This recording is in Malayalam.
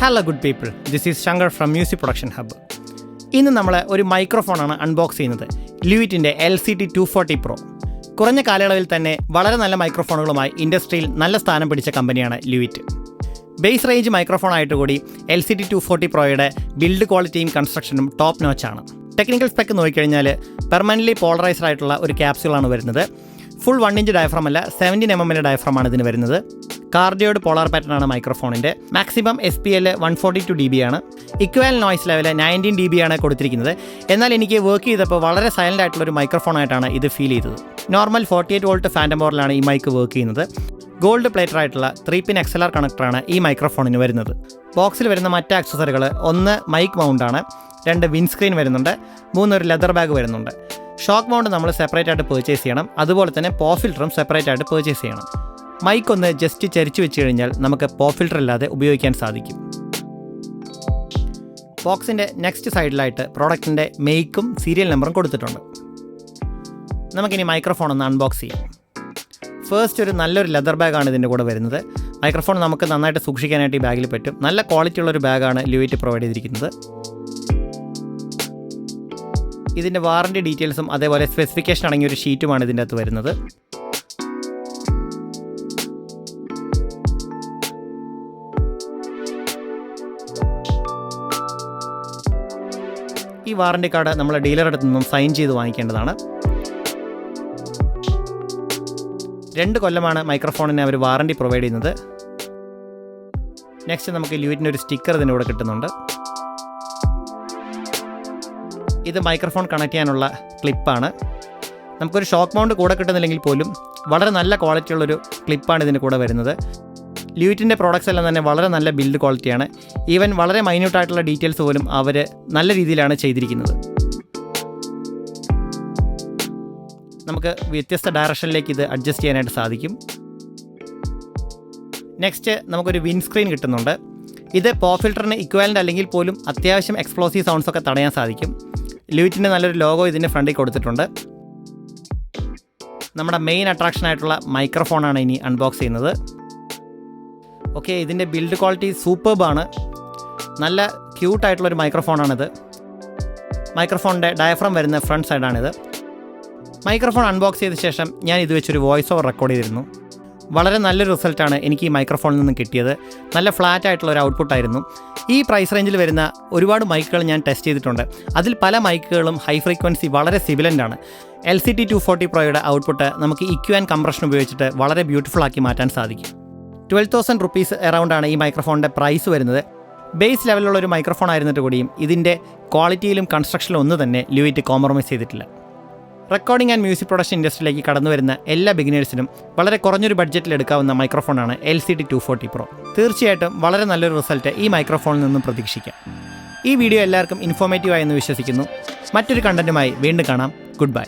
Hello good people, this is Shankar from Music Production Hub. ഇന്ന് നമ്മൾ ഒരു മൈക്രോഫോണാണ് അൺബോക്സ് ചെയ്യുന്നത്. ലിവിറ്റിൻ്റെ LCT 240 Pro. കുറഞ്ഞ കാലയളവിൽ തന്നെ വളരെ നല്ല മൈക്രോഫോണുകളുമായി ഇൻഡസ്ട്രിയിൽ നല്ല സ്ഥാനം പിടിച്ച കമ്പനിയാണ് ലിവിറ്റ്. ബേസ് റേഞ്ച് മൈക്രോഫോൺ ആയിട്ട് കൂടി LCT 240 Proയുടെ ബിൽഡ് ക്വാളിറ്റിയും കൺസ്ട്രക്ഷനും ടോപ്പ് നോച്ചാണ്. ടെക്നിക്കൽ സ്പെക്ക് നോക്കിക്കഴിഞ്ഞാൽ പെർമനൻ്റ്ലി പോളറൈസ്ഡ് ആയിട്ടുള്ള ഒരു ക്യാപ്സ്യൂളാണ് വരുന്നത്. ഫുൾ 1 ഇഞ്ച് ഡയഫ്രം അല്ല, 17 mm ഡയഫ്രമാണ് ഇതിന് വരുന്നത്. കാർഡിയോഡ് പോളാർ പാറ്റേൺ ആണ് മൈക്രോഫോണിൻ്റെ. മാക്സിമം SPL 142 dB ആണ്. ഇക്വൽ നോയ്സ് ലെവൽ 19 dB ആണ് കൊടുത്തിരിക്കുന്നത്. എന്നാൽ എനിക്ക് വർക്ക് ചെയ്തപ്പോൾ വളരെ സൈലൻ്റ് ആയിട്ടുള്ളൊരു മൈക്രോഫോണായിട്ടാണ് ഇത് ഫീൽ ചെയ്തത്. നോർമൽ 48 വോൾട്ട് ഫാൻറ്റം പവറിലാണ് ഈ മൈക്ക് വർക്ക് ചെയ്യുന്നത്. ഗോൾഡ് പ്ലേറ്റഡ് ആയിട്ടുള്ള 3-pin XLR കണക്ടറാണ് ഈ മൈക്രോഫോണിന് വരുന്നത്. ബോക്സിൽ വരുന്ന മറ്റ് ആക്സസറികൾ 1 മൈക്ക് മൗണ്ടാണ്, 2 വിൻസ്ക്രീൻ വരുന്നുണ്ട്, 3 ഒരു ലെതർ ബാഗ് വരുന്നുണ്ട്. ഷോക്ക് മൗണ്ട് നമ്മൾ സെപ്പറേറ്റ് ആയിട്ട് പർച്ചേസ് ചെയ്യണം. അതുപോലെ തന്നെ പോപ്പ് ഫിൽറ്ററും സെപ്പറേറ്റ് ആയിട്ട് പർച്ചേസ് ചെയ്യണം. മൈക്ക് ഒന്ന് ജസ്റ്റ് ചരിച്ചു വെച്ച് കഴിഞ്ഞാൽ നമുക്ക് പോപ്പ് ഫിൽറ്റർ ഇല്ലാതെ ഉപയോഗിക്കാൻ സാധിക്കും. ബോക്സിൻ്റെ നെക്സ്റ്റ് സൈഡിലായിട്ട് പ്രോഡക്റ്റിൻ്റെ മേക്കും സീരിയൽ നമ്പറും കൊടുത്തിട്ടുണ്ട്. നമുക്കിനി മൈക്രോഫോൺ ഒന്ന് അൺബോക്സ് ചെയ്യാം. ഫസ്റ്റ് ഒരു നല്ലൊരു ലെതർ ബാഗാണ് ഇതിൻ്റെ കൂടെ വരുന്നത്. മൈക്രോഫോൺ നമുക്ക് നന്നായിട്ട് സൂക്ഷിക്കാനായിട്ട് ഈ ബാഗിൽ പറ്റും. നല്ല ക്വാളിറ്റി ഉള്ളൊരു ബാഗാണ് ലിവിറ്റ് പ്രൊവൈഡ് ചെയ്തിരിക്കുന്നത്. ഇതിൻ്റെ വാറണ്ടി ഡീറ്റെയിൽസും അതേപോലെ സ്പെസിഫിക്കേഷൻ അടങ്ങിയ ഒരു ഷീറ്റുമാണ് ഇതിൻ്റെ അകത്ത് വരുന്നത്. ഈ വാറണ്ടി കാർഡ് നമ്മൾ ഡീലറുടെ അടുത്ത് നിന്നും സൈൻ ചെയ്ത് വാങ്ങിക്കേണ്ടതാണ്. 2 കൊല്ലമാണ് മൈക്രോഫോണിന് അവർ വാറണ്ടി പ്രൊവൈഡ് ചെയ്യുന്നത്. നെക്സ്റ്റ് നമുക്ക് ലിവിറ്റിൻ്റെ ഒരു സ്റ്റിക്കർ ഇതിൻ്റെ കൂടെ കിട്ടുന്നുണ്ട്. ഇത് മൈക്രോഫോൺ കണക്ട് ചെയ്യാനുള്ള ക്ലിപ്പാണ്. നമുക്കൊരു ഷോക്ക് മൗണ്ട് കൂടെ കിട്ടുന്നില്ലെങ്കിൽ പോലും വളരെ നല്ല ക്വാളിറ്റിയുള്ളൊരു ക്ലിപ്പാണ് ഇതിൻ്റെ കൂടെ വരുന്നത്. ലിവിറ്റിൻ്റെ പ്രോഡക്റ്റ്സ് എല്ലാം തന്നെ വളരെ നല്ല ബിൽഡ് ക്വാളിറ്റിയാണ്. ഈവൻ വളരെ മൈന്യൂട്ടായിട്ടുള്ള ഡീറ്റെയിൽസ് പോലും അവർ നല്ല രീതിയിലാണ് ചെയ്തിരിക്കുന്നത്. നമുക്ക് വ്യത്യസ്ത ഡയറക്ഷനിലേക്ക് ഇത് അഡ്ജസ്റ്റ് ചെയ്യാനായിട്ട് സാധിക്കും. നെക്സ്റ്റ് നമുക്കൊരു വിൻസ്ക്രീൻ കിട്ടുന്നുണ്ട്. ഇത് പോപ്പ് ഫിൽറ്ററിന് ഇക്വാലൻ്റ് അല്ലെങ്കിൽ പോലും അത്യാവശ്യം എക്സ്പ്ലോസീവ് സൗണ്ട്സൊക്കെ തടയാൻ സാധിക്കും. ലിവിറ്റിൻ്റെ നല്ലൊരു ലോഗോ ഇതിൻ്റെ ഫ്രണ്ടിൽ കൊടുത്തിട്ടുണ്ട്. നമ്മുടെ മെയിൻ അട്രാക്ഷനായിട്ടുള്ള മൈക്രോഫോണാണ് ഇനി അൺബോക്സ് ചെയ്യുന്നത്. ഓക്കെ, ഇതിൻ്റെ ബിൽഡ് ക്വാളിറ്റി സൂപ്പർബാണ്. നല്ല ക്യൂട്ടായിട്ടുള്ളൊരു മൈക്രോഫോണാണിത്. മൈക്രോഫോണിൻ്റെ ഡയഫ്രം വരുന്ന ഫ്രണ്ട് സൈഡാണിത്. മൈക്രോഫോൺ അൺബോക്സ് ചെയ്ത ശേഷം ഞാൻ ഇത് വെച്ചൊരു വോയിസ് ഓവർ റെക്കോർഡ് ചെയ്തിരുന്നു. വളരെ നല്ലൊരു റിസൾട്ടാണ് എനിക്ക് ഈ മൈക്രോഫോണിൽ നിന്നും കിട്ടിയത്. നല്ല ഫ്ലാറ്റ് ആയിട്ടുള്ള ഒരു ഔട്ട്പുട്ടായിരുന്നു. ഈ പ്രൈസ് റേഞ്ചിൽ വരുന്ന ഒരുപാട് മൈക്കുകൾ ഞാൻ ടെസ്റ്റ് ചെയ്തിട്ടുണ്ട്. അതിൽ പല മൈക്കുകളും ഹൈ ഫ്രീക്വൻസി വളരെ സിബിലൻ്റ് ആണ്. LCT 240 Proയുടെ ഔട്ട്പുട്ട് നമുക്ക് EQ ആൻഡ് കംപ്രഷൻ ഉപയോഗിച്ചിട്ട് വളരെ ബ്യൂട്ടിഫുൾ ആക്കി മാറ്റാൻ സാധിക്കും. 12,000 rupees അറൗണ്ടാണ് ഈ മൈക്രോഫോണിൻ്റെ പ്രൈസ് വരുന്നത്. ബേസ് ലെവലുള്ള ഒരു മൈക്രോഫോൺ ആയിരുന്നിട്ട് കൂടിയും ഇതിൻ്റെ ക്വാളിറ്റിയിലും കൺസ്ട്രക്ഷനിലും ഒന്നും തന്നെ ലിവിറ്റ് കോംപ്രമൈസ് ചെയ്തിട്ടില്ല. റെക്കോർഡിംഗ് ആൻഡ് മ്യൂസിക് പ്രൊഡക്ഷൻ ഇൻഡസ്ട്രിയിലേക്ക് കടന്നു വരുന്ന എല്ലാ ബിഗിനേഴ്സിനും വളരെ കുറഞ്ഞൊരു ബഡ്ജറ്റിൽ എടുക്കാവുന്ന മൈക്രോഫോണാണ് LCT 240 Pro. തീർച്ചയായിട്ടും വളരെ നല്ലൊരു റിസൾട്ട് ഈ മൈക്രോഫോണിൽ നിന്നും പ്രതീക്ഷിക്കാം. ഈ വീഡിയോ എല്ലാവർക്കും ഇൻഫോർമേറ്റീവായെന്ന് വിശ്വസിക്കുന്നു. മറ്റൊരു കണ്ടൻറ്റുമായി വീണ്ടും കാണാം. Good bye.